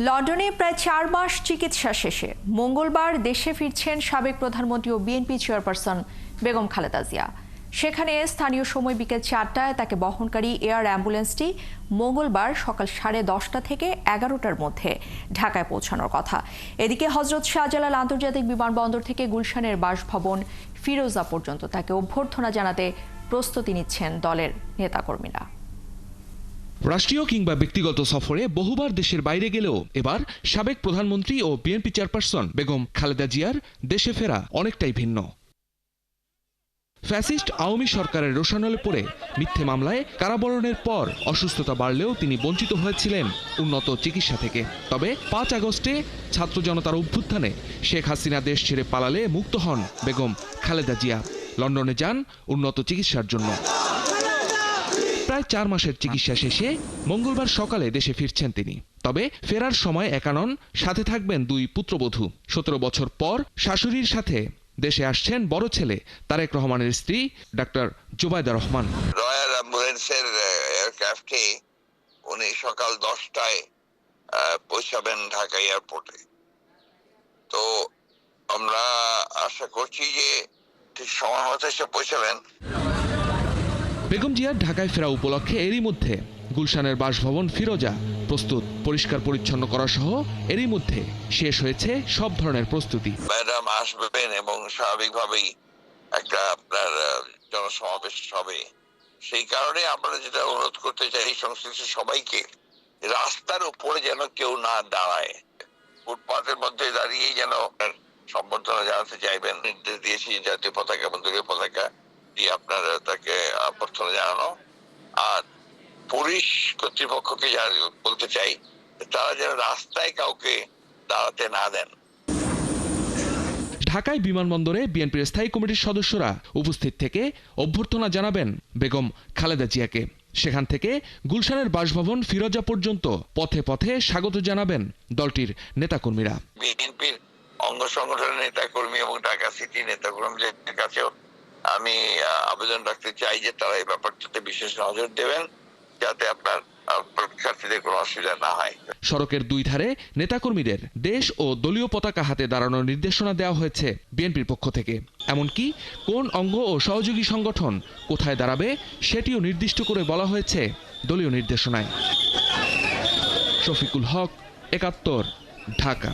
লন্ডনে প্রায় ৪ মাস চিকিৎসা শেষে মঙ্গলবার দেশে ফিরছেন সাবেক প্রধানমন্ত্রী ও বিএনপি চেয়ারপারসন বেগম খালেদা জিয়া। সেখানে স্থানীয় সময় বিকেল ৪টায় তাকে বহনকারী এয়ার অ্যাম্বুলেন্সটি মঙ্গলবার সকাল 10:30 থেকে 11টার মধ্যে ঢাকায় পৌঁছানোর কথা। এদিকে হযরত শাহজালাল আন্তর্জাতিক বিমানবন্দর থেকে গুলশানের বাসভবন ফিরোজা পর্যন্ত তাকে অভ্যর্থনা জানাতে প্রস্তুতি নিচ্ছেন দলের নেতাকর্মীরা। রাষ্ট্রীয় কিংবা ব্যক্তিগত সফরে বহুবার দেশের বাইরে গেলেও এবার সাবেক প্রধানমন্ত্রী ও বিএনপি চেয়ারপারসন বেগম খালেদা জিয়ার দেশে ফেরা অনেকটাই ভিন্ন। ফ্যাসিস্ট আওয়ামী সরকারের রোষানলে পড়ে মিথ্যে মামলায় কারাবরণের পর অসুস্থতা বাড়লেও তিনি বঞ্চিত হয়েছিলেন উন্নত চিকিৎসা থেকে। তবে ৫ আগস্টে ছাত্র জনতার অভ্যুত্থানে শেখ হাসিনা দেশ ছেড়ে পালালে মুক্ত হন বেগম খালেদা জিয়া। লন্ডনে যান উন্নত চিকিৎসার জন্য। প্রায় ৪ মাসের চিকিৎসা শেষে মঙ্গলবার সকালে দেশে ফিরছেন তিনি। তবে ফেরার সময় একা নন, সাথে থাকবেন 2 পুত্রবধূ। 17 বছর পর শাশুড়ির সাথে দেশে আসছেন বড় ছেলে তারেক রহমানের স্ত্রী ডাক্তার জুবাইদা রহমান। রয়্যাল অ্যাম্বুলেন্সের এয়ারক্রাফটে উনি সকাল 10টায় পৌঁছাবেন ঢাকা এয়ারপোর্টে। তো আমরা আশা করছি যে ঠিক সময় মতো এসে পৌঁছাবেন। বেগম জিয়ার ঢাকায় ফেরা উপলক্ষে এরই মধ্যে গুলশানের বাসভবন ফিরোজা প্রস্তুত। পরিষ্কার পরিচ্ছন্ন করা সহ এরই মধ্যে শেষ হয়েছে সব ধরনের প্রস্তুতি। ম্যাডাম আসবেন এবং স্বাভাবিকভাবেই একটা আপনার জনসমাবেশ হবে। সেই কারণে আমরা যেটা অনুরোধ করতে চাই সংশ্লিষ্ট সবাইকে, রাস্তার উপরে যেন কেউ না দাঁড়ায়, ফুটপাতের মধ্যে দাঁড়িয়েই যেন সম্বর্ধনা জানাতে চাইবেন। নির্দেশ দিয়েছি জাতীয় পতাকা এবং দলীয় পতাকা দিয়ে আপনারা তাকে অভ্যর্থনা জানানো। আর পুলিশ কর্তৃপক্ষকে বলতে চাই তারা যেন রাস্তায় কাউকে দাঁড়াতে না দেন। ঢাকায় বিমানবন্দরে বিএনপির স্থায়ী কমিটির সদস্যরা উপস্থিত থেকে অভ্যর্থনা জানাবেন বেগম খালেদা জিয়াকে। সেখান থেকে গুলশানের বাসভবন ফিরোজা পর্যন্ত পথে পথে স্বাগত জানাবেন দলটির নেতাকর্মীরা। বিএনপির অঙ্গ সংগঠনের নেতাকর্মী এবং ঢাকা সিটি নেতাকর্মীদের কাছেও আমি আবেদন রাখতে চাই যে তারা এই ব্যাপারটাতে বিশেষ নজর দেবেন, যাতে আপনার পরীক্ষার্থীদের কোনো অসুবিধা না হয়। সড়কের 2 ধারে নেতাকর্মীদের দেশ ও দলীয় পতাকা হাতে দাঁড়ানোর নির্দেশনা দেওয়া হয়েছে বিএনপির পক্ষ থেকে। এমনকি কোন অঙ্গ ও সহযোগী সংগঠন কোথায় দাঁড়াবে সেটিও নির্দিষ্ট করে বলা হয়েছে দলীয় নির্দেশনায়। শফিকুল হক, ৭১, ঢাকা।